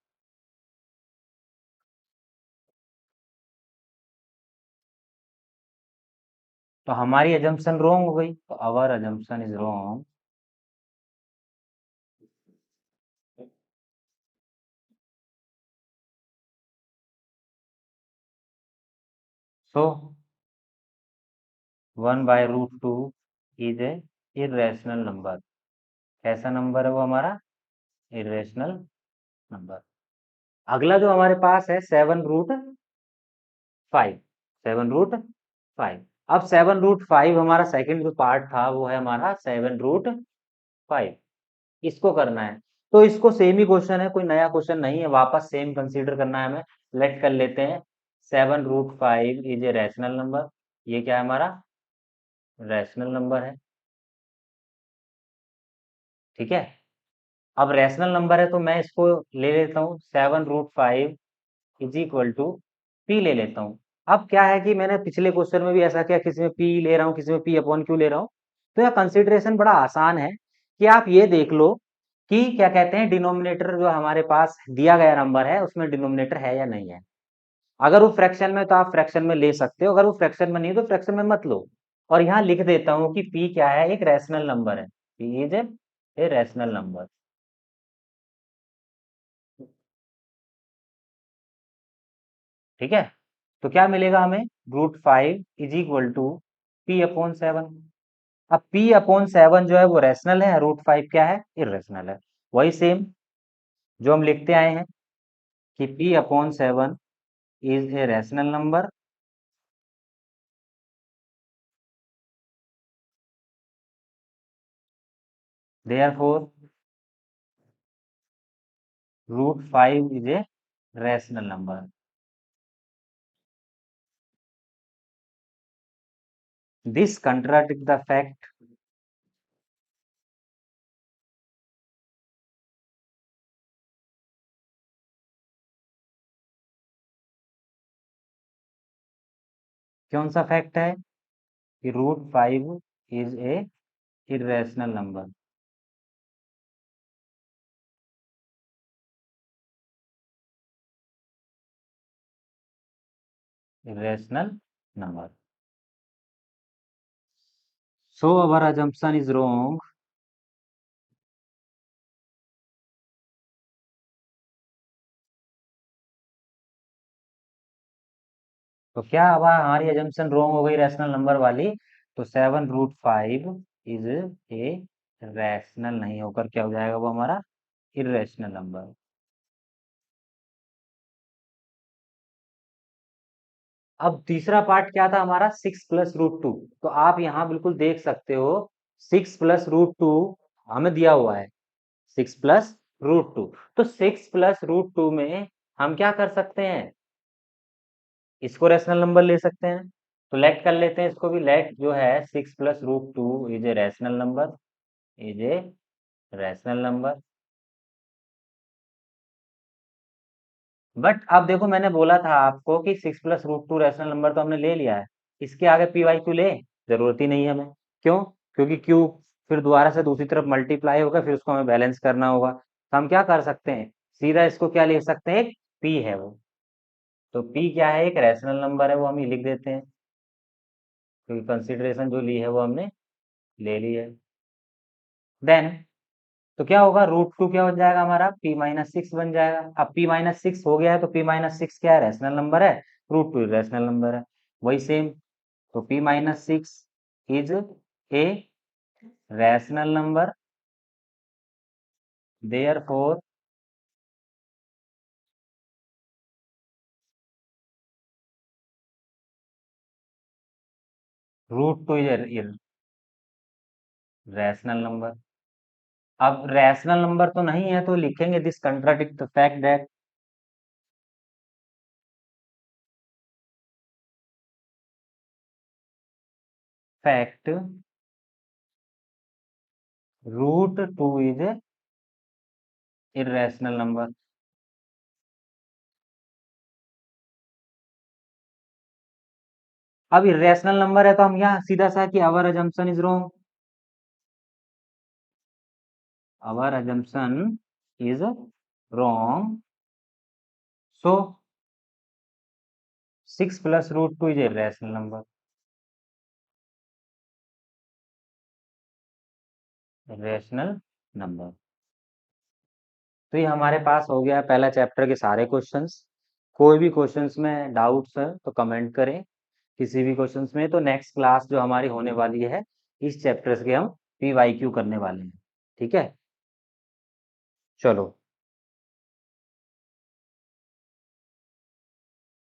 A: तो हमारी अजम्पशन रॉन्ग हो गई, तो our assumption is wrong. So 1/√2 is a irrational number. कैसा नंबर है वो हमारा? Irrational number. अगला जो हमारे पास है 7√5। 7√5। अब 7√5 हमारा सेकंड जो पार्ट था वो है हमारा 7√5। इसको करना है, तो इसको सेम ही क्वेश्चन है, कोई नया क्वेश्चन नहीं है, वापस सेम कंसीडर करना है हमें। लेट कर लेते हैं। 7√5 इज ए रैशनल नंबर। ये क्या है हमारा? रैशनल नंबर है। ठीक है, अब रैशनल नंबर है तो मैं इसको ले लेता हूँ 7√5 इज इक्वल टू पी ले लेता हूँ। अब क्या है कि मैंने पिछले क्वेश्चन में भी ऐसा किया, किसी में पी ले रहा हूँ, किसी में पी अपॉन क्यू ले रहा हूँ। तो यह कंसिडरेशन बड़ा आसान है, कि आप ये देख लो कि क्या कहते हैं, डिनोमिनेटर जो हमारे पास दिया गया नंबर है उसमें डिनोमिनेटर है या नहीं है। अगर वो फ्रैक्शन में तो आप फ्रैक्शन में ले सकते हो, अगर वो फ्रैक्शन में नहीं तो फ्रैक्शन में मत लो। और यहाँ लिख देता हूँ कि पी क्या है? एक रैशनल नंबर है। P is a rational number. ठीक है, तो क्या मिलेगा हमें? √5 इज इक्वल टू P/7। अब P/7 जो है वो रैशनल है, √5 क्या है? इरेशनल है। वही सेम जो हम लिखते आए हैं कि P/7 is a rational number. Therefore √5 is a rational number. This contradict the fact. कौन सा फैक्ट है? कि √5 is a irrational number. Irrational number. So our assumption is wrong। तो क्या अब हमारी एजम्पशन रॉन्ग हो गई रैशनल नंबर वाली? तो 7√5 इज ए रैशनल नहीं होकर क्या हो जाएगा वो हमारा? Irrational number. अब तीसरा पार्ट क्या था हमारा? 6+√2। तो आप यहाँ बिल्कुल देख सकते हो, 6+√2 हमें दिया हुआ है। 6+√2, तो 6+√2 में हम क्या कर सकते हैं? इसको रैशनल नंबर ले सकते हैं। तो लेट कर लेते हैं इसको भी। लेट जो है 6+√2 is a rational number. Is a rational number. But अब देखो, मैंने बोला था आपको कि 6+√2 रैशनल नंबर तो हमने ले लिया है, इसके आगे पी वाई क्यू ले जरूरत ही नहीं है हमें। क्यों? क्योंकि क्यू फिर दोबारा से दूसरी तरफ मल्टीप्लाई होगा, फिर उसको हमें बैलेंस करना होगा। तो हम क्या कर सकते हैं? सीधा इसको क्या लिख सकते हैं? एक पी है वो। तो पी क्या है? एक रैशनल नंबर है, वो हम ही लिख देते हैं, क्योंकि कंसिडरेशन जो ली है वो हमने ले ली है। देन तो क्या होगा, √2 क्या हो जाएगा हमारा, p-6 बन जाएगा। अब p-6 हो गया है तो p-6 क्या है, रैशनल नंबर है, √2 रैशनल नंबर है, वही सेम। तो p-6 is a rational number, therefore √2 is rational number. अब रैशनल नंबर तो नहीं है तो लिखेंगे this contradict the fact that fact √2 is irrational number. अब इरेशनल नंबर है तो हम यहाँ सीधा सा कि our assumption is wrong, our assumption is wrong, so 6 plus √2 is irrational number, irrational number. तो ये हमारे पास हो गया पहला चैप्टर के सारे क्वेश्चंस। कोई भी क्वेश्चंस में डाउट्स है तो कमेंट करें, किसी भी क्वेश्चंस में। तो नेक्स्ट क्लास जो हमारी होने वाली है इस चैप्टर्स के हम PYQ करने वाले हैं, ठीक है। चलो।